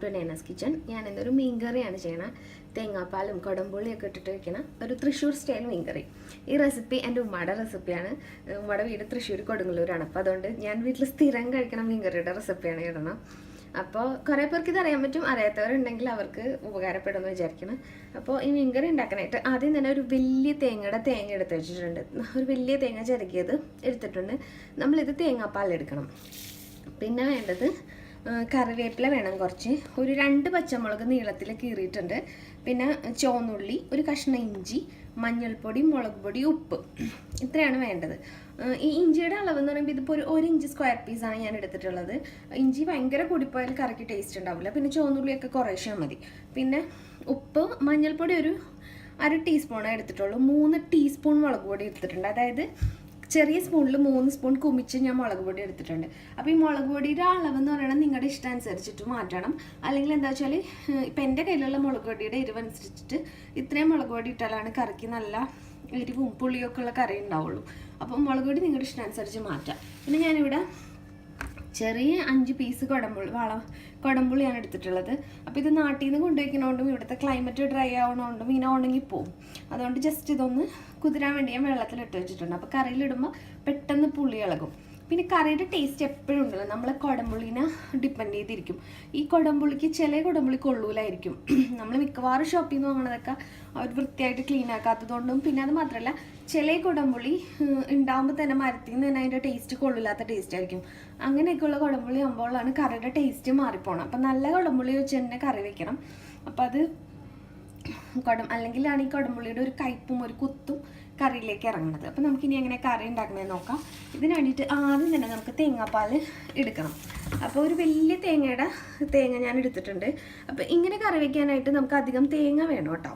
To നൈനാസ് kitchen. ഞാൻ ഇന്നൊരു മീൻകറിയാണ് ചെയ്യണത്. തേങ്ങാപ്പാലും കൊടംപുളിയൊക്കെ ഇട്ടിട്ട് വെക്കണ ഒരു തൃശ്ശൂർ സ്റ്റൈൽ മീൻകറി. ഈ റെസിപ്പി എൻ്റെ ഉമ്മയുടെ റെസിപ്പിയാണ്. ഉമ്മയുടെ വീട് തൃശ്ശൂർ കൊടുങ്ങല്ലൂരാണ്. അപ്പോൾ അതുകൊണ്ട് ഞാൻ വീട്ടിൽ സ്ഥിരം കഴിക്കണ മീൻകറിയുടെ റെസിപ്പിയാണ് ഇടണം. അപ്പോൾ കുറേ പേർക്ക് ഇത് അറിയാൻ പറ്റും, അറിയാത്തവരുണ്ടെങ്കിൽ അവർക്ക് ഉപകാരപ്പെടുമെന്ന് വിചാരിക്കണം. അപ്പോൾ ഈ മീൻകറി ഉണ്ടാക്കാനായിട്ട് ആദ്യം തന്നെ ഒരു വലിയ തേങ്ങ എടുത്ത് വെച്ചിട്ടുണ്ട്. ഒരു വലിയ തേങ്ങ ചിരകിയത് എടുത്തിട്ടുണ്ട്. നമ്മളിത് തേങ്ങാപ്പാലെടുക്കണം. പിന്നെ വേണ്ടത് കറിവേപ്പില വേണം, കുറച്ച് ഒരു 2 പച്ചമുളക് നീളത്തിൽ കീറിയിട്ടുണ്ട്. പിന്നെ ചുവന്നുള്ളി, ഒരു കഷ്ണം ഇഞ്ചി, മഞ്ഞൾപ്പൊടി, മുളക് പൊടി, ഉപ്പ്, ഇത്രയാണ് വേണ്ടത്. ഈ ഇഞ്ചിയുടെ അളവെന്ന് പറയുമ്പോൾ ഇതിപ്പോൾ ഒരു ഇഞ്ച് സ്ക്വയർ പീസാണ് ഞാൻ എടുത്തിട്ടുള്ളത്. ഇഞ്ചി ഭയങ്കര കൂടിപ്പോയാൽ കറിക്ക് ടേസ്റ്റ് ഉണ്ടാവില്ല. പിന്നെ ചുവന്നുള്ളിയൊക്കെ കുറേശ്ശെ മതി. പിന്നെ ഉപ്പ്, മഞ്ഞൾപ്പൊടി ഒരു 1/2 ടീസ്പൂണേ എടുത്തിട്ടുള്ളൂ. 3 ടീസ്പൂൺ മുളക് പൊടി എടുത്തിട്ടുണ്ട്. അതായത് ചെറിയ സ്പൂണിൽ 3 സ്പൂൺ കുമിച്ച് ഞാൻ മുളക് പൊടി എടുത്തിട്ടുണ്ട്. അപ്പോൾ ഈ മുളക് പൊടിയുടെ അളവെന്ന് പറയുന്നത് നിങ്ങളുടെ ഇഷ്ടം അനുസരിച്ചിട്ട് മാറ്റണം. അല്ലെങ്കിൽ എന്താ വെച്ചാൽ ഇപ്പം എൻ്റെ കയ്യിലുള്ള മുളക് പൊടിയുടെ എരിവനുസരിച്ചിട്ട് ഇത്രയും മുളക് പൊടി ഇട്ടാലാണ് കറിക്ക് നല്ല എരിവും പുളിയൊക്കെ ഉള്ള കറി ഉണ്ടാവുള്ളൂ. അപ്പോൾ മുളക് പൊടി നിങ്ങളുടെ ഇഷ്ടം അനുസരിച്ച് മാറ്റാം. പിന്നെ ഞാനിവിടെ ചെറിയ 5 പീസ് കൊടംപുളിയാണ് എടുത്തിട്ടുള്ളത്. അപ്പോൾ ഇത് നാട്ടിൽ നിന്ന് കൊണ്ടുവയ്ക്കുന്നതുകൊണ്ടും ഇവിടുത്തെ ക്ലൈമറ്റ് ഡ്രൈ ആവണതുകൊണ്ടും ഇങ്ങനെ ഉണങ്ങിപ്പോവും. അതുകൊണ്ട് ജസ്റ്റ് ഇതൊന്ന് കുതിരാൻ വേണ്ടി ഞാൻ വെള്ളത്തിലിട്ട് വെച്ചിട്ടുണ്ട്. അപ്പോൾ കറിയിലിടുമ്പോൾ പെട്ടെന്ന് പുളി ഇളകും. പിന്നെ കറിയുടെ ടേസ്റ്റ് എപ്പോഴും ഉണ്ടല്ലോ, നമ്മളെ കൊടംപുളിനെ ഡിപ്പെൻഡ് ചെയ്തിരിക്കും. ഈ കൊടംപുളിക്ക് ചില കൊടംപുളി കൊള്ളൂലായിരിക്കും. നമ്മൾ മിക്കവാറും ഷോപ്പിൽ നിന്ന് വാങ്ങണതൊക്കെ അവർ വൃത്തിയായിട്ട് ക്ലീൻ ആക്കാത്തതുകൊണ്ടും, പിന്നെ അത് മാത്രമല്ല ചില കൊടംപുളി ഉണ്ടാകുമ്പോൾ തന്നെ മരത്തിൽ നിന്ന് തന്നെ അതിൻ്റെ ടേസ്റ്റ് കൊള്ളില്ലാത്ത ടേസ്റ്റ് ആയിരിക്കും. അങ്ങനെയൊക്കെയുള്ള കൊടംപുളി ആകുമ്പോഴാണ് കറിയുടെ ടേസ്റ്റ് മാറിപ്പോണം. അപ്പം നല്ല കൊടംപുളി വെച്ച് തന്നെ കറി വെക്കണം. അപ്പം അത് അല്ലെങ്കിലാണ് ഈ കൊടംപുളിയുടെ ഒരു കയ്പും ഒരു കുത്തും കറിയിലേക്ക് ഇറങ്ങുന്നത്. അപ്പോൾ നമുക്കിനി എങ്ങനെ കറി ഉണ്ടാക്കണമെന്ന് നോക്കാം. ഇതിന് വേണ്ടിയിട്ട് ആദ്യം തന്നെ നമുക്ക് തേങ്ങാപ്പാൽ എടുക്കണം. അപ്പോൾ ഒരു വലിയ തേങ്ങ ഞാൻ എടുത്തിട്ടുണ്ട്. അപ്പോൾ ഇങ്ങനെ കറി വയ്ക്കാനായിട്ട് നമുക്ക് അധികം തേങ്ങ വേണം കേട്ടോ.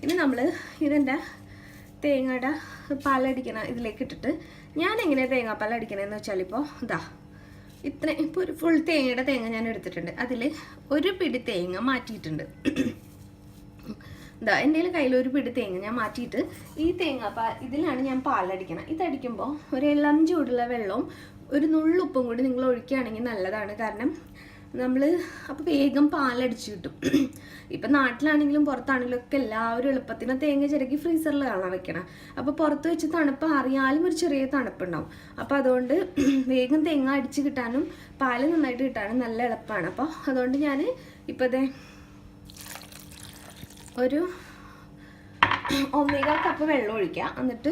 ഇനി നമ്മൾ ഇതിൻ്റെ തേങ്ങയുടെ പാലടിക്കണ ഇതിലേക്ക് ഇട്ടിട്ട് ഞാൻ എങ്ങനെ തേങ്ങാപ്പാൽ അടിക്കണമെന്ന് വെച്ചാൽ ഇപ്പോൾ ഇപ്പോൾ ഒരു ഫുൾ തേങ്ങ ഞാൻ എടുത്തിട്ടുണ്ട്. അതിൽ ഒരു പിടി തേങ്ങ മാറ്റിയിട്ടുണ്ട്. എൻ്റെ കയ്യിൽ ഒരു പിടി തേങ്ങ ഞാൻ മാറ്റിയിട്ട് ഈ ഇതിലാണ് ഞാൻ പാലടിക്കണം. ഇതടിക്കുമ്പോൾ ഒരു ഇളം ചൂടുള്ള വെള്ളവും ഒരു നുള്ളുപ്പും കൂടി നിങ്ങൾ ഒഴിക്കുകയാണെങ്കിൽ നല്ലതാണ്. കാരണം നമ്മൾ അപ്പോൾ വേഗം പാലടിച്ച് കിട്ടും. ഇപ്പം നാട്ടിലാണെങ്കിലും പുറത്താണെങ്കിലും ഒക്കെ എല്ലാവരും എളുപ്പത്തിന് തേങ്ങ ചിരക്കി ഫ്രീസറിൽ കാണാൻ വെക്കണം. അപ്പോൾ പുറത്ത് വെച്ച് തണുപ്പ് അറിയാലും ഒരു ചെറിയ തണുപ്പുണ്ടാവും. അപ്പോൾ അതുകൊണ്ട് വേഗം തേങ്ങ അടിച്ച് കിട്ടാനും പാല് നന്നായിട്ട് കിട്ടാനും നല്ല എളുപ്പമാണ്. അപ്പോൾ അതുകൊണ്ട് ഞാൻ ഇപ്പോൾ ഒരു 1.25 കപ്പ് വെള്ളം ഒഴിക്കുക. എന്നിട്ട്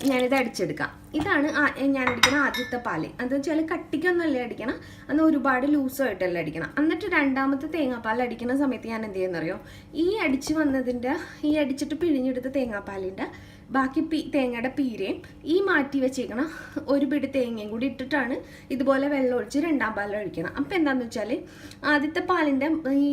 ഞാനിത് അടിച്ചെടുക്കാം. ഇതാണ് ഞാൻ അടിക്കുന്ന ആദ്യത്തെ പാല്. അതെന്ന് വെച്ചാൽ കട്ടിക്കൊന്നല്ല അടിക്കണം, അന്ന് ഒരുപാട് ലൂസായിട്ടല്ല അടിക്കണം. എന്നിട്ട് രണ്ടാമത്തെ തേങ്ങാപ്പാൽ അടിക്കുന്ന സമയത്ത് ഞാൻ എന്ത് ചെയ്യുന്നറിയോ, ഈ അടിച്ചിട്ട് പിഴിഞ്ഞെടുത്ത തേങ്ങാപ്പാലിൻ്റെ ബാക്കി തേങ്ങയുടെ പീരയും ഈ മാറ്റി വെച്ചേക്കണ ഒരു പിടി തേങ്ങയും കൂടി ഇട്ടിട്ടാണ് ഇതുപോലെ വെള്ളം ഒഴിച്ച് രണ്ടാം പാലം ഒഴിക്കണം. അപ്പം എന്താണെന്ന് വെച്ചാൽ ആദ്യത്തെ പാലിൻ്റെ ഈ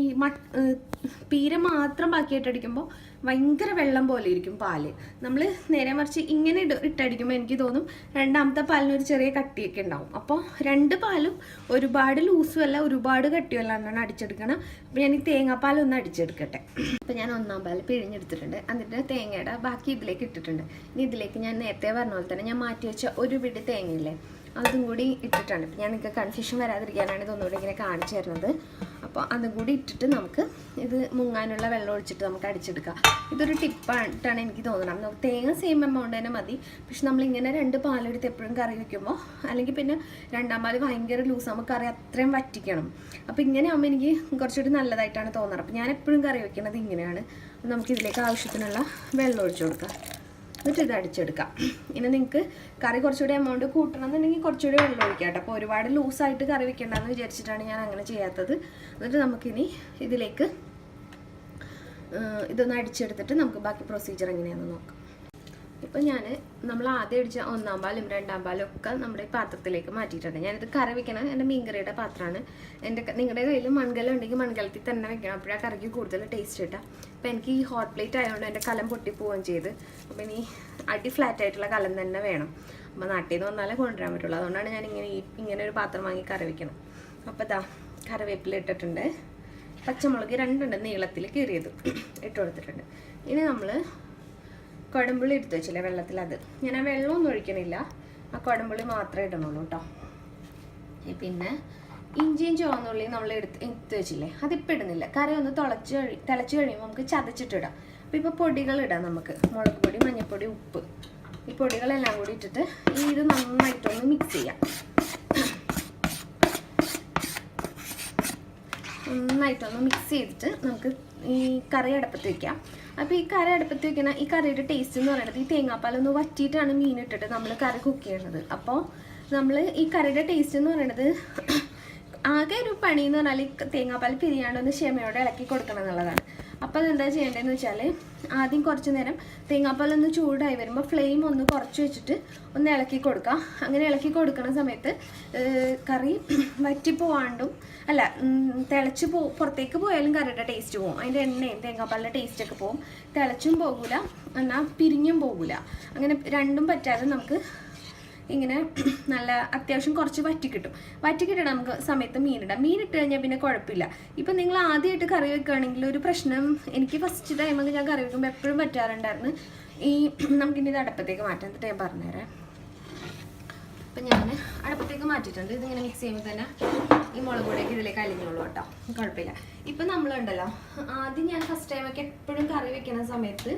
പീര മാത്രം ബാക്കിയായിട്ട് അടിക്കുമ്പോൾ ഭയങ്കര വെള്ളം പോലെ ഇരിക്കും പാല്. നമ്മൾ നേരെ മറിച്ച് ഇങ്ങനെ ഇട്ടടിക്കുമ്പോൾ എനിക്ക് തോന്നും രണ്ടാമത്തെ പാലിന് ഒരു ചെറിയ കട്ടിയൊക്കെ ഉണ്ടാവും. അപ്പോൾ 2 പാലും ഒരുപാട് ലൂസും അല്ല ഒരുപാട് കട്ടിയല്ല എന്നാണ് അടിച്ചെടുക്കണം. അപ്പോൾ ഞാൻ ഈ തേങ്ങാപ്പാലൊന്ന് അടിച്ചെടുക്കട്ടെ. അപ്പോൾ ഞാൻ 1-ാം പാൽ പിഴിഞ്ഞെടുത്തിട്ടുണ്ട്. എന്നിട്ട് തേങ്ങയുടെ ബാക്കി ഇതിലേക്ക് ഇട്ടിട്ടുണ്ട്. ഇനി ഇതിലേക്ക് ഞാൻ നേരത്തെ പറഞ്ഞ പോലെ തന്നെ ഞാൻ മാറ്റി വെച്ച ഒരു പിടി തേങ്ങയില്ലേ അതും കൂടി ഇട്ടിട്ടാണ്. ഞാൻ നിങ്ങൾക്ക് കൺഫ്യൂഷൻ വരാതിരിക്കാനാണ് ഇതൊന്നുകൂടി ഇങ്ങനെ കാണിച്ചു തരുന്നത്. അപ്പോൾ അതും കൂടി ഇട്ടിട്ട് നമുക്ക് ഇത് മുങ്ങാനുള്ള വെള്ളം ഒഴിച്ചിട്ട് നമുക്ക് അടിച്ചെടുക്കാം. ഇതൊരു ടിപ്പായിട്ടാണ് എനിക്ക് തോന്നുന്നത്. തേങ്ങ സെയിം എമൗണ്ട് തന്നെ മതി. പക്ഷെ നമ്മളിങ്ങനെ 2 പാലെടുത്ത് എപ്പോഴും കറി വയ്ക്കുമ്പോൾ അല്ലെങ്കിൽ പിന്നെ 2-ാം പാല് ഭയങ്കര ലൂസാകുമ്പോൾ കറി അത്രയും വറ്റിക്കണം. അപ്പോൾ ഇങ്ങനെ ആകുമ്പോൾ എനിക്ക് കുറച്ചുകൂടി നല്ലതായിട്ടാണ് തോന്നുന്നത്. അപ്പോൾ ഞാൻ എപ്പോഴും കറി വയ്ക്കുന്നത് ഇങ്ങനെയാണ്. നമുക്കിതിലേക്ക് ആവശ്യത്തിനുള്ള വെള്ളം ഒഴിച്ചു കൊടുക്കാം. എന്നിട്ട് ഇത് അടിച്ചെടുക്കാം. ഇനി നിങ്ങൾക്ക് കറി കുറച്ചുകൂടി എമൗണ്ട് കൂട്ടണം എന്നുണ്ടെങ്കിൽ കുറച്ചുകൂടി വെള്ളം ഒഴിക്കാം കേട്ടോ. അപ്പോൾ ഒരുപാട് ലൂസായിട്ട് കറി വെക്കേണ്ടെന്ന് വിചാരിച്ചിട്ടാണ് ഞാൻ അങ്ങനെ ചെയ്യാത്തത്. എന്നിട്ട് നമുക്കിനി ഇതിലേക്ക് ഇതൊന്ന് അടിച്ചെടുത്തിട്ട് നമുക്ക് ബാക്കി പ്രൊസീജിയർ എങ്ങനെയാണെന്ന് നോക്കാം. ഇപ്പോൾ നമ്മൾ ആദ്യം അടിച്ച 1-ാം പാലും 2-ാം പാലും ഒക്കെ നമ്മുടെ ഈ പാത്രത്തിലേക്ക് മാറ്റിയിട്ടുണ്ട്. ഞാനിത് കറി വെക്കണം എൻ്റെ മീൻകറിയുടെ പാത്രമാണ്. നിങ്ങളുടെ കയ്യിൽ മൺകലം ഉണ്ടെങ്കിൽ മൺകലത്തിൽ തന്നെ വെക്കണം. അപ്പോഴാണ് കറിക്ക് കൂടുതൽ ടേസ്റ്റ് കിട്ടുക. അപ്പോൾ എനിക്ക് ഈ ഹോട്ട് പ്ലേറ്റ് ആയതുകൊണ്ട് എൻ്റെ കലം പൊട്ടിപ്പോവുകയും ചെയ്ത്. അപ്പോൾ ഇനി ഫ്ലാറ്റായിട്ടുള്ള കലം തന്നെ വേണം. അപ്പോൾ നാട്ടിൽ നിന്ന് വന്നാലേ കൊണ്ടുവരാൻ പറ്റുള്ളൂ. അതുകൊണ്ടാണ് ഞാൻ ഇങ്ങനെ ഒരു പാത്രം വാങ്ങി കറി വെക്കണം. അപ്പോൾ കറിവേപ്പില ഇട്ടിട്ടുണ്ട്. പച്ചമുളക് 2 നീളത്തിൽ കീറിയത് ഇട്ട് കൊടുത്തിട്ടുണ്ട്. ഇനി നമ്മൾ കൊടംപുളി എടുത്ത് വെച്ചില്ലേ വെള്ളത്തിൽ, അത് ഞാൻ ആ വെള്ളമൊന്നും ഒഴിക്കണില്ല, ആ കൊടംപുളി മാത്രമേ ഇടണുള്ളൂ കേട്ടോ. പിന്നെ ഇഞ്ചിയും ചുവന്നുള്ളിയും നമ്മൾ എടുത്ത് വെച്ചില്ലേ, അതിപ്പോൾ ഇടുന്നില്ല. കറി ഒന്ന് തിളച്ച് കഴിയുമ്പോൾ നമുക്ക് ചതച്ചിട്ടിടാം. അപ്പോൾ ഇപ്പോൾ പൊടികൾ ഇടാം നമുക്ക്. മുളക് പൊടി, മഞ്ഞൾപ്പൊടി, ഉപ്പ്, ഈ പൊടികളെല്ലാം കൂടി ഇട്ടിട്ട് ഇത് നന്നായിട്ടൊന്ന് മിക്സ് ചെയ്യാം. നന്നായിട്ടൊന്ന് മിക്സ് ചെയ്തിട്ട് നമുക്ക് ഈ കറി അടുപ്പത്ത് വയ്ക്കാം. അപ്പോൾ ഈ കറി അടുപ്പത്ത് വയ്ക്കുന്ന ഈ കറിയുടെ ടേസ്റ്റ് എന്ന് പറയുന്നത് ഈ തേങ്ങാപ്പാലൊന്ന് വറ്റിയിട്ടാണ് മീൻ ഇട്ടിട്ട് നമ്മൾ കറി കുക്ക് ചെയ്യുന്നത്. അപ്പോൾ നമ്മൾ ഈ കറിയുടെ ടേസ്റ്റ് എന്ന് പറയുന്നത് ആകെ ഒരു പണി എന്ന് പറഞ്ഞാൽ ഈ തേങ്ങാപ്പാൽ പിരിയാണ്ടൊന്ന് ക്ഷമയോടെ ഇളക്കി കൊടുക്കണം എന്നുള്ളതാണ്. അപ്പോൾ അതെന്താ ചെയ്യേണ്ടതെന്ന് വെച്ചാൽ ആദ്യം കുറച്ച് നേരം തേങ്ങാപ്പാലൊന്ന് ചൂടായി വരുമ്പോൾ ഫ്ലെയിം ഒന്ന് കുറച്ച് വെച്ചിട്ട് ഒന്ന് ഇളക്കി കൊടുക്കുക. അങ്ങനെ ഇളക്കി കൊടുക്കുന്ന സമയത്ത് കറി വറ്റിപ്പോവാണ്ടും അല്ല തിളച്ച് പുറത്തേക്ക് പോയാലും കറിയുടെ ടേസ്റ്റ് പോകും. അതിൻ്റെ എണ്ണയും തേങ്ങാപ്പാലിൻ്റെ ടേസ്റ്റൊക്കെ പോകും. തിളച്ചും പോകില്ല എന്നാൽ പിരിഞ്ഞും പോകില്ല. അങ്ങനെ രണ്ടും പറ്റാതെ നമുക്ക് ഇങ്ങനെ നല്ല അത്യാവശ്യം കുറച്ച് വറ്റിക്കിട്ടണം നമുക്ക് സമയത്ത് മീനിടാം. മീനിട്ട് കഴിഞ്ഞാൽ പിന്നെ കുഴപ്പമില്ല. ഇപ്പം നിങ്ങൾ ആദ്യമായിട്ട് കറി വെക്കുകയാണെങ്കിൽ ഒരു പ്രശ്നം, എനിക്ക് ഫസ്റ്റ് ടൈമൊക്കെ ഞാൻ കറി വെക്കുമ്പോൾ എപ്പോഴും പറ്റാറുണ്ടായിരുന്നു നമുക്കിനി ഇത് അടുപ്പത്തേക്ക് മാറ്റാം. എന്നിട്ട് ഞാൻ പറഞ്ഞുതരാം. അപ്പം ഞാൻ അടുപ്പത്തേക്ക് മാറ്റിയിട്ടുണ്ട്. ഇതിങ്ങനെ മിക്സ് ചെയ്യുമ്പോൾ തന്നെ ഈ മുളക് പൊടിയൊക്കെ ഇതിലേക്ക് അലിഞ്ഞോളൂ കേട്ടോ, കുഴപ്പമില്ല. ഇപ്പം നമ്മളുണ്ടല്ലോ, ആദ്യം ഞാൻ ഫസ്റ്റ് ടൈമൊക്കെ എപ്പോഴും കറി വെക്കുന്ന സമയത്ത്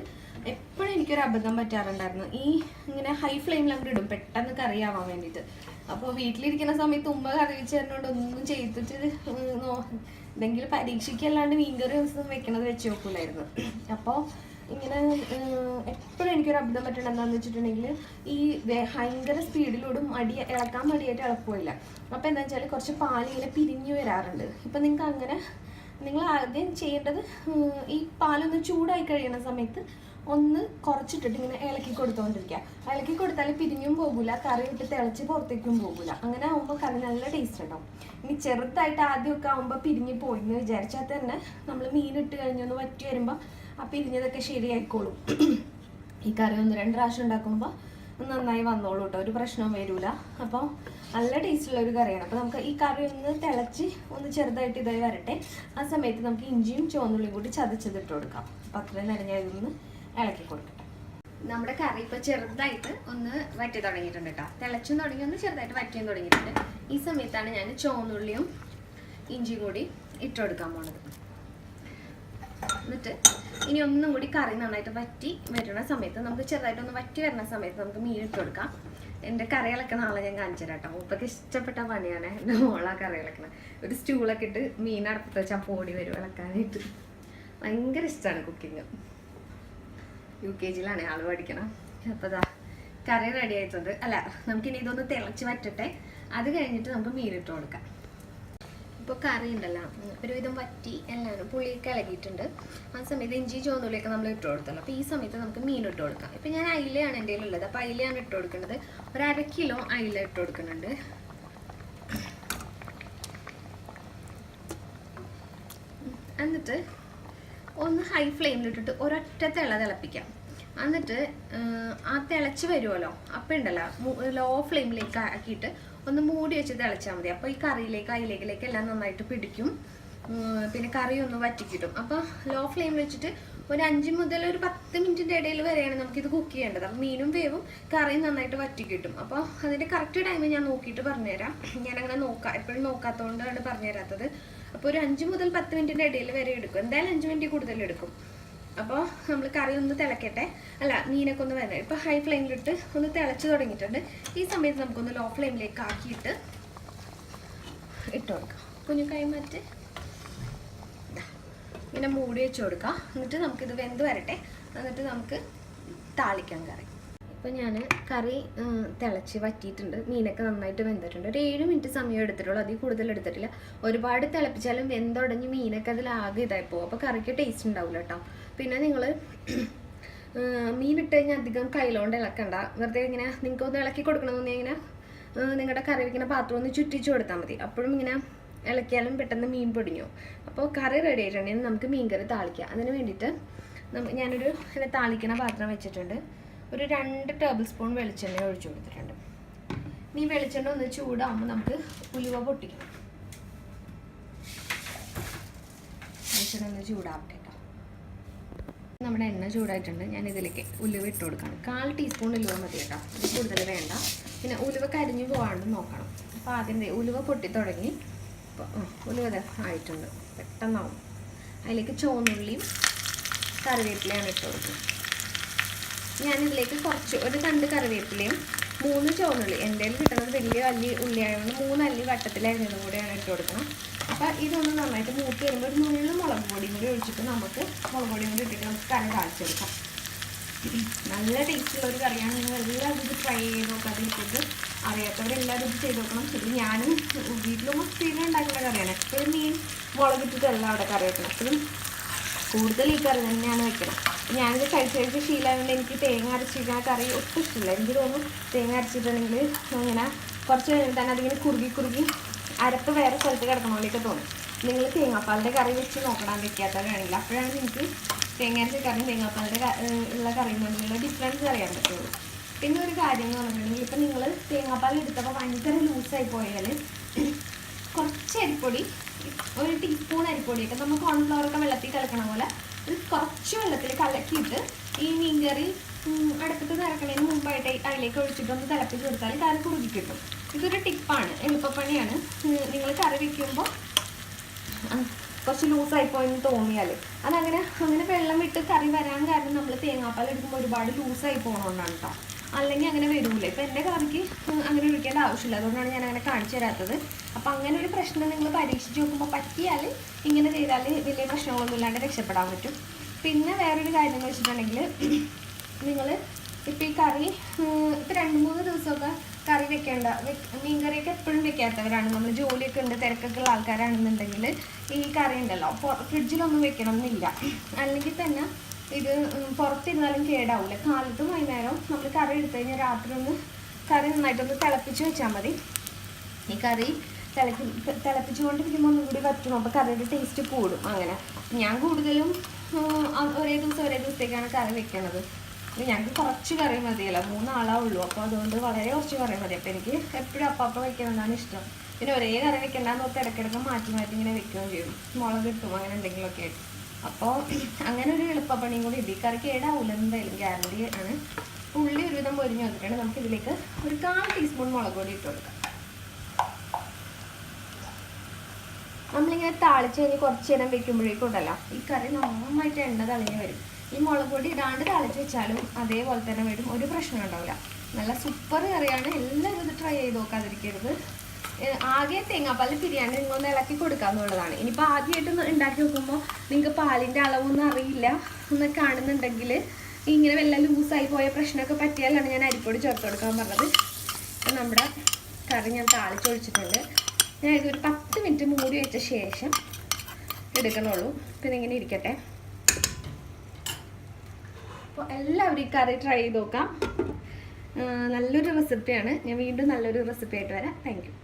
എപ്പോഴും എനിക്കൊരു അബദ്ധം പറ്റാറുണ്ടായിരുന്നു. ഈ ഇങ്ങനെ ഹൈ ഫ്ലെയിമിൽ അങ്ങോട്ട് ഇടും പെട്ടെന്ന് കറി ആവാൻ വേണ്ടിയിട്ട്. അപ്പോൾ വീട്ടിലിരിക്കുന്ന സമയത്ത് ഉമ്മ കറി വെച്ച് തരുന്നതുകൊണ്ട് ഒന്നും ചെയ്തിട്ട് എന്തെങ്കിലും പരീക്ഷയ്ക്കല്ലാണ്ട് മീൻകറി ദിവസം വെക്കണത് വെച്ച് നോക്കൂലായിരുന്നു. അപ്പോൾ ഇങ്ങനെ എപ്പോഴും എനിക്കൊരു അബദ്ധം പറ്റണം എന്താണെന്ന് വെച്ചിട്ടുണ്ടെങ്കിൽ ഈ ഭയങ്കര സ്പീഡിലോടും ഇളക്കാൻ മടിയായിട്ട് ഇളക്കുമില്ല. അപ്പോൾ എന്താ വെച്ചാൽ കുറച്ച് പാലിങ്ങനെ പിരിഞ്ഞു വരാറുണ്ട്. ഇപ്പം നിങ്ങൾക്ക് അങ്ങനെ നിങ്ങൾ ആദ്യം ചെയ്യേണ്ടത് ഈ പാലൊന്ന് ചൂടായി കഴിയുന്ന സമയത്ത് ഒന്ന് കുറച്ചിട്ടിട്ട് ഇങ്ങനെ ഇളക്കി കൊടുത്തുകൊണ്ടിരിക്കുക. ഇളക്കി കൊടുത്താൽ പിരിഞ്ഞും പോകില്ല, കറി വിട്ട് തിളച്ച് പുറത്തേക്കും പോകില്ല. അങ്ങനെ ആകുമ്പോൾ കറി നല്ല ടേസ്റ്റ് ഉണ്ടാവും. ഇനി ചെറുതായിട്ട് ആദ്യമൊക്കെ ആകുമ്പോൾ പിരിഞ്ഞ് പോയി എന്ന് വിചാരിച്ചാൽ തന്നെ നമ്മൾ മീനിട്ട് കഴിഞ്ഞൊന്ന് വറ്റി വരുമ്പോൾ ആ പിരിഞ്ഞതൊക്കെ ശരിയായിക്കോളും. ഈ കറി 1-2 പ്രാവശ്യം ഉണ്ടാക്കുമ്പോൾ നന്നായി വന്നോളൂ കേട്ടോ, ഒരു പ്രശ്നവും വരില്ല. അപ്പോൾ നല്ല ടേസ്റ്റുള്ള ഒരു കറിയാണ്. അപ്പോൾ നമുക്ക് ഈ കറി ഒന്ന് തിളച്ച് ഒന്ന് ചെറുതായിട്ട് ഇതായി വരട്ടെ. ആ സമയത്ത് നമുക്ക് ഇഞ്ചിയും ചുവന്നുള്ളിയും കൂടി ചതച്ചതിട്ട് കൊടുക്കാം. അപ്പോൾ അത്രയും നേരം ഞാൻ ഇതൊന്ന് ഇളക്കി കൊടുക്കട്ടെ. നമ്മുടെ കറി ഇപ്പോൾ ചെറുതായിട്ട് ഒന്ന് വറ്റി തുടങ്ങിയിട്ടുണ്ട് കേട്ടോ. തിളച്ചും തുടങ്ങി, ഒന്ന് ചെറുതായിട്ട് വറ്റിയും തുടങ്ങിയിട്ടുണ്ട്. ഈ സമയത്താണ് ഞാൻ ചുവന്നുള്ളിയും ഇഞ്ചിയും കൂടി ഇട്ട് കൊടുക്കാൻ പോണത്. എന്നിട്ട് ഇനി ഒന്നും കൂടി കറി നന്നായിട്ട് വറ്റി വരുന്ന സമയത്ത് നമുക്ക് ചെറുതായിട്ടൊന്ന് വറ്റി വരുന്ന സമയത്ത് നമുക്ക് മീൻ ഇട്ട് കൊടുക്കാം. എൻ്റെ കറികളൊക്കെ നാളെ ഞാൻ കാണിച്ചു തരാം കേട്ടോ. ഉപ്പൊക്കെ ഇഷ്ടപ്പെട്ട പണിയാണ് എൻ്റെ മോളാ കറികളൊക്കെ. ഒരു സ്റ്റൂളൊക്കെ ഇട്ട് മീൻ അടുപ്പത്ത് വെച്ചാൽ പോടി വരും ഇളക്കാനായിട്ട്. ഭയങ്കര ഇഷ്ടമാണ് കുക്കിങ്. UKG-ലാണ് ആൾ പഠിക്കണം. അപ്പോൾ ഇതാ കറി റെഡി ആയിട്ടുണ്ട്. അല്ല, നമുക്കിനി ഇതൊന്ന് തിളച്ച് വറ്റട്ടെ. അത് കഴിഞ്ഞിട്ട് നമുക്ക് മീനിട്ട് കൊടുക്കാം. ഇപ്പോൾ കറി ഉണ്ടല്ലോ ഒരുവിധം വറ്റി എല്ലാം പുളിയൊക്കെ ഇളകിയിട്ടുണ്ട്. ആ സമയത്ത് ഇഞ്ചി ചുവന്നുള്ളിയൊക്കെ നമ്മൾ ഇട്ട് കൊടുത്തല്ലോ. അപ്പോൾ ഈ സമയത്ത് നമുക്ക് മീൻ ഇട്ട് കൊടുക്കാം. ഇപ്പം ഞാൻ അയിലയാണ് എൻ്റെ കയ്യിലുള്ളത്. അപ്പോൾ അയിലയാണ് ഇട്ട് കൊടുക്കുന്നത്. 1/2 കിലോ അയില ഇട്ട് കൊടുക്കുന്നുണ്ട്. എന്നിട്ട് ഒന്ന് ഹൈ ഫ്ലെയിമിലിട്ടിട്ട് ഒരൊറ്റ തിളപ്പിക്കാം. എന്നിട്ട് ആ തിളച്ച് വരുമല്ലോ, അപ്പം ഉണ്ടല്ലോ ലോ ഫ്ലെയിമിലേക്ക് ആക്കിയിട്ട് ഒന്ന് മൂടി വെച്ച് തിളച്ചാൽ മതി. അപ്പോൾ ഈ കറിയിലേക്ക് അയിലേക്കിലേക്ക് എല്ലാം നന്നായിട്ട് പിടിക്കും. പിന്നെ കറി ഒന്ന് വറ്റിക്കിട്ടും. അപ്പോൾ ലോ ഫ്ലെയിമിൽ വെച്ചിട്ട് ഒരു 5 മുതൽ ഒരു 10 മിനിറ്റിൻ്റെ ഇടയിൽ വരെയാണ് നമുക്കിത് കുക്ക് ചെയ്യേണ്ടത്. അപ്പോൾ മീനും വേവും കറിയും നന്നായിട്ട് വറ്റിക്കിട്ടും. അപ്പോൾ അതിൻ്റെ കറക്റ്റ് ടൈം ഞാൻ നോക്കിയിട്ട് പറഞ്ഞുതരാം. ഞാനങ്ങനെ എപ്പോഴും നോക്കാത്തതുകൊണ്ടാണ് പറഞ്ഞു തരാത്തത്. അപ്പോൾ ഒരു 5 മുതൽ 10 മിനിറ്റിൻ്റെ ഇടയിൽ വരെ എടുക്കും. എന്തായാലും 5 മിനിറ്റ് കൂടുതൽ എടുക്കും. അപ്പോൾ നമ്മൾ കറി ഒന്ന് തിളക്കട്ടെ. അല്ല, മീനൊക്കെ ഒന്ന് വരണം. ഇപ്പോൾ ഹൈ ഫ്ലെയിമിലിട്ട് ഒന്ന് തിളച്ച് തുടങ്ങിയിട്ടുണ്ട്. ഈ സമയത്ത് നമുക്കൊന്ന് ലോ ഫ്ലെയിമിലേക്ക് ആക്കിയിട്ട് ഇട്ട് കൊടുക്കാം. കുഞ്ഞുകായ മാറ്റി ഇങ്ങനെ മൂടി വെച്ച് കൊടുക്കാം. എന്നിട്ട് നമുക്കിത് വെന്ത് വരട്ടെ. എന്നിട്ട് നമുക്ക് താളിക്കാം കറി. ഇപ്പോൾ ഞാൻ കറി തിളച്ച് വറ്റിയിട്ടുണ്ട്. മീനൊക്കെ നന്നായിട്ട് വെന്തിട്ടുണ്ട്. ഒരു 7 മിനിറ്റ് സമയം എടുത്തിട്ടുള്ളൂ, അതിൽ കൂടുതൽ എടുത്തിട്ടില്ല. ഒരുപാട് തിളപ്പിച്ചാലും വെന്തുടഞ്ഞ് മീനൊക്കെ അതിലാകെ ഇതായി പോകും. അപ്പോൾ കറിക്ക് ടേസ്റ്റ് ഉണ്ടാവില്ല കേട്ടോ. പിന്നെ നിങ്ങൾ മീനിട്ട് കഴിഞ്ഞാൽ അധികം കയ്യിലോണ്ട് ഇളക്കണ്ട. വെറുതെ ഇങ്ങനെ നിങ്ങൾക്ക് ഒന്ന് ഇളക്കി കൊടുക്കണമെന്ന് ഇങ്ങനെ നിങ്ങളുടെ കറി വയ്ക്കുന്ന പാത്രം ഒന്ന് ചുറ്റിച്ച് കൊടുത്താൽ മതി. അപ്പോഴും ഇങ്ങനെ ഇളക്കിയാലും പെട്ടെന്ന് മീൻ പൊടിഞ്ഞു. അപ്പോൾ കറി റെഡി ആയിട്ടുണ്ടെങ്കിൽ നമുക്ക് മീൻ കറി താളിക്കാം. അതിന് വേണ്ടിയിട്ട് ഞാനൊരു താളിക്കണ പാത്രം വെച്ചിട്ടുണ്ട്. ഒരു 2 ടേബിൾ സ്പൂൺ വെളിച്ചെണ്ണ ഒഴിച്ചു കൊടുത്തിട്ടുണ്ട്. ഈ വെളിച്ചെണ്ണ ഒന്ന് ചൂടാകുമ്പോൾ നമുക്ക് ഉലുവ പൊട്ടിക്കണം. വെളിച്ചെണ്ണ ഒന്ന് ചൂടാവട്ടെ കേട്ടോ. നമ്മുടെ എണ്ണ ചൂടായിട്ടുണ്ട്. ഞാൻ ഇതിലേക്ക് ഉലുവ ഇട്ട് കൊടുക്കണം. 1/4 ടീസ്പൂൺ ഉലുവ മതി കേട്ടോ, ഇത് കൂടുതൽ വേണ്ട. പിന്നെ ഉലുവ കരിഞ്ഞു പോകാണ്ട് നോക്കണം. അപ്പോൾ ആദ്യം ഉലുവ പൊട്ടി തുടങ്ങി. ഉള്ളി അത് ആയിട്ടുണ്ട്, പെട്ടെന്നാവും. അതിലേക്ക് ചുവന്നുള്ളിയും കറിവേപ്പിലയാണ് ഇട്ട് കൊടുക്കുന്നത്. ഞാനിതിലേക്ക് ഒരു തണ്ട് കറിവേപ്പിലയും 3 ചുവന്നുള്ളി, എൻ്റെ കയ്യിൽ കിട്ടുന്നത് വലിയ ഉള്ളി ആയതുകൊണ്ട് 3 അല്ലി വട്ടത്തിലായിരുന്നതും കൂടെയാണ് ഇട്ട് കൊടുക്കണം. അപ്പോൾ ഇതൊന്ന് നന്നായിട്ട് മൂത്ത് വരുമ്പോൾ ഒരു നുള്ളു മുളക് പൊടിയും കൂടി ഒഴിച്ചിട്ട് നമുക്ക് മുളക് പൊടിയും കൂടി ഇട്ടിട്ട് നമുക്ക് കറി താളിച്ചെടുക്കാം. നല്ല ടേസ്റ്റുള്ളൊരു കറിയാണ്. നിങ്ങൾ എല്ലാവരും ഇത് ട്രൈ ചെയ്ത് നോക്കാം. അതിലിട്ട് അറിയാത്തവരെല്ലാവരും ഇത് ചെയ്ത് നോക്കണം. ശരി, ഞാനും വീട്ടിലും സ്ഥിരം ഉണ്ടാക്കുന്ന കറിയാണ്. എപ്പോഴും മീൻ മുളകിട്ടിട്ടല്ല അവിടെ കറി വെക്കണം. എപ്പോഴും കൂടുതൽ ഈ കറി തന്നെയാണ് വെക്കണം. ഞാനിത് കഴിച്ച് ശീലമായതുകൊണ്ട് എനിക്ക് തേങ്ങ അരച്ചിരിക്കുന്ന കറി ഒട്ടും ഇഷ്ടമില്ല. എനിക്ക് തോന്നുന്നു തേങ്ങ അരച്ചിട്ടുണ്ടെങ്കിൽ ഇങ്ങനെ കുറച്ച് കഴിഞ്ഞിട്ട് തന്നെ അതിങ്ങനെ കുറുകി അരപ്പ് വേറെ സ്ഥലത്ത് കിടക്കണോളേക്ക് തോന്നും. നിങ്ങൾ തേങ്ങാപ്പാലിൻ്റെ കറി വെച്ച് നോക്കണം വെക്കാത്തവരാണെങ്കിൽ. അപ്പോഴാണ് നിങ്ങൾക്ക് തേങ്ങ അരച്ച കറിയും തേങ്ങാപ്പാലിൻ്റെ ഉള്ള കറിയും തമ്മിലുള്ള ഡിഫറൻസ് അറിയാൻ പറ്റുള്ളൂ. പിന്നെ ഒരു കാര്യം എന്ന് പറഞ്ഞിട്ടുണ്ടെങ്കിൽ ഇപ്പം നിങ്ങൾ തേങ്ങാപ്പാൽ എടുത്തപ്പോൾ ഭയങ്കര ലൂസായി പോയാൽ കുറച്ച് അരിപ്പൊടി, 1 ടീസ്പൂൺ അരിപ്പൊടിയൊക്കെ നമ്മൾ കോൺഫ്ലവറൊക്കെ വെള്ളത്തിൽ കലക്കണ പോലെ ഒരു കുറച്ച് വെള്ളത്തിൽ കലക്കിയിട്ട് ഈ മീൻകറി അടുപ്പത്ത് നിറക്കണതിന് മുമ്പായിട്ട് അതിലേക്ക് ഒഴിച്ചിട്ടൊന്ന് തിളപ്പിച്ച് കൊടുത്താൽ കറി കുറുകി കിട്ടും. ഇതൊരു ടിപ്പാണ്, എളുപ്പപ്പണിയാണ്. നിങ്ങൾ കറി വയ്ക്കുമ്പോൾ കുറച്ച് ലൂസായി പോയെന്ന് തോന്നിയാൽ അങ്ങനെ വെള്ളം വിട്ട് കറി വരാൻ കാരണം നമ്മൾ തേങ്ങാപ്പാൽ എടുക്കുമ്പോൾ ഒരുപാട് ലൂസായി പോകണോണ്ടാണ് കേട്ടോ. അല്ലെങ്കിൽ അങ്ങനെ വരൂല. ഇപ്പം എൻ്റെ കറിക്ക് അങ്ങനെ ഒഴിക്കേണ്ട ആവശ്യമില്ല, അതുകൊണ്ടാണ് ഞാൻ അങ്ങനെ കാണിച്ചു തരാത്തത്. അപ്പം അങ്ങനെ ഒരു പ്രശ്നം നിങ്ങൾ പരീക്ഷിച്ച് നോക്കുമ്പോൾ പറ്റിയാൽ ഇങ്ങനെ ചെയ്താൽ വലിയ പ്രശ്നങ്ങളൊന്നും ഇല്ലാണ്ട് രക്ഷപ്പെടാൻ പറ്റും. പിന്നെ വേറൊരു കാര്യം എന്ന് വെച്ചിട്ടുണ്ടെങ്കിൽ നിങ്ങൾ ഇപ്പം ഈ കറി ഇപ്പം 2-3 ദിവസമൊക്കെ കറി വെക്കേണ്ട, മീൻകറിയൊക്കെ എപ്പോഴും വെക്കാത്തവരാണ്, നമ്മൾ ജോലിയൊക്കെ ഉണ്ട് തിരക്കൊക്കെ ഉള്ള ആൾക്കാരാണെന്നുണ്ടെങ്കിൽ ഈ കറി ഉണ്ടല്ലോ ഫ്രിഡ്ജിലൊന്നും വെക്കണം എന്നില്ല. അല്ലെങ്കിൽ തന്നെ ഇത് പുറത്തിരുന്നാലും കേടാവില്ല. കാലത്തും വൈകുന്നേരം നമ്മൾ കറി എടുത്തു കഴിഞ്ഞാൽ രാത്രി കറി നന്നായിട്ടൊന്ന് തിളപ്പിച്ച് വെച്ചാൽ മതി. ഈ കറി തിളപ്പിച്ചുകൊണ്ടിരിക്കുമ്പോൾ ഒന്നും കൂടി വറ്റും, അപ്പോൾ കറിയുടെ ടേസ്റ്റ് കൂടും. അങ്ങനെ ഞാൻ കൂടുതലും ഒരേ ദിവസത്തേക്കാണ് കറി വെക്കണത്. ഞങ്ങൾക്ക് കുറച്ച് കറി മതിയല്ലോ, 3 ആളേ ഉള്ളൂ. അപ്പോൾ അതുകൊണ്ട് വളരെ കുറച്ച് കറി മതി. അപ്പോൾ എനിക്ക് എപ്പോഴും അപ്പം വെക്കണമെന്നാണ് ഇഷ്ടം. പിന്നെ ഒരേ കറി വെക്കണ്ടെന്ന് ഓർത്ത് ഇടയ്ക്കിടയ്ക്ക് മാറ്റി ഇങ്ങനെ വെക്കുകയും ചെയ്യും, മുളക് ഇട്ടും അങ്ങനെ എന്തെങ്കിലുമൊക്കെ ആയിട്ട്. അപ്പോൾ അങ്ങനെ ഒരു എളുപ്പപ്പണിയും കൂടി ഉണ്ട്. ഈ കറി കേടാവില്ല എന്തായാലും, ഗ്യാരണ്ടി ആണ്. ഉള്ളി ഒരുവിധം പൊരിഞ്ഞ് വന്നിട്ടുണ്ട്. നമുക്ക് ഇതിലേക്ക് ഒരു 1/4 ടീസ്പൂൺ മുളക് പൊടി ഇട്ട് കൊടുക്കാം. നമ്മളിങ്ങനെ താളിച്ച് കഴിഞ്ഞ് കുറച്ച് നേരം വെക്കുമ്പോഴേക്കും ഉണ്ടല്ലോ ഈ കറി നന്നായിട്ട് എണ്ണ തളിഞ്ഞ് വരും. ഈ മുളക് പൊടി ഇടാണ്ട് താളിച്ച് വെച്ചാലും അതേപോലെ തന്നെ വരും, ഒരു പ്രശ്നം ഉണ്ടാവില്ല. നല്ല സൂപ്പർ കറിയാണ്. എല്ലാവരും ഇത് ട്രൈ ചെയ്ത് നോക്കാതിരിക്കരുത്. ആകെ തേങ്ങാപ്പാൽ പിരിയാണ്ട് നിങ്ങളൊന്ന് ഇളക്കി കൊടുക്കാന്നുള്ളതാണ്. ഇനിയിപ്പോൾ ആദ്യമായിട്ട് ഉണ്ടാക്കി നോക്കുമ്പോൾ നിങ്ങൾക്ക് പാലിൻ്റെ അളവൊന്നും അറിയില്ല എന്ന് കാണുന്നുണ്ടെങ്കിൽ ഇങ്ങനെ വല്ല ലൂസായി പോയ പ്രശ്നമൊക്കെ പറ്റിയാലാണ് ഞാൻ അരിപ്പൊടി ചേർത്ത് കൊടുക്കാൻ പറഞ്ഞത്. അപ്പം നമ്മുടെ കറി ഞാൻ താളിച്ചൊഴിച്ചിട്ടുണ്ട്. ഞാൻ ഇതൊരു 10 മിനിറ്റ് മൂടി വെച്ച ശേഷം എടുക്കണുള്ളൂ. പിന്നെ ഇങ്ങനെ ഇരിക്കട്ടെ. അപ്പോൾ എല്ലാവരും ഈ കറി ട്രൈ ചെയ്ത് നോക്കാം. നല്ലൊരു റെസിപ്പിയാണ്. ഞാൻ വീണ്ടും നല്ലൊരു റെസിപ്പി ആയിട്ട് വരാം. Thank you.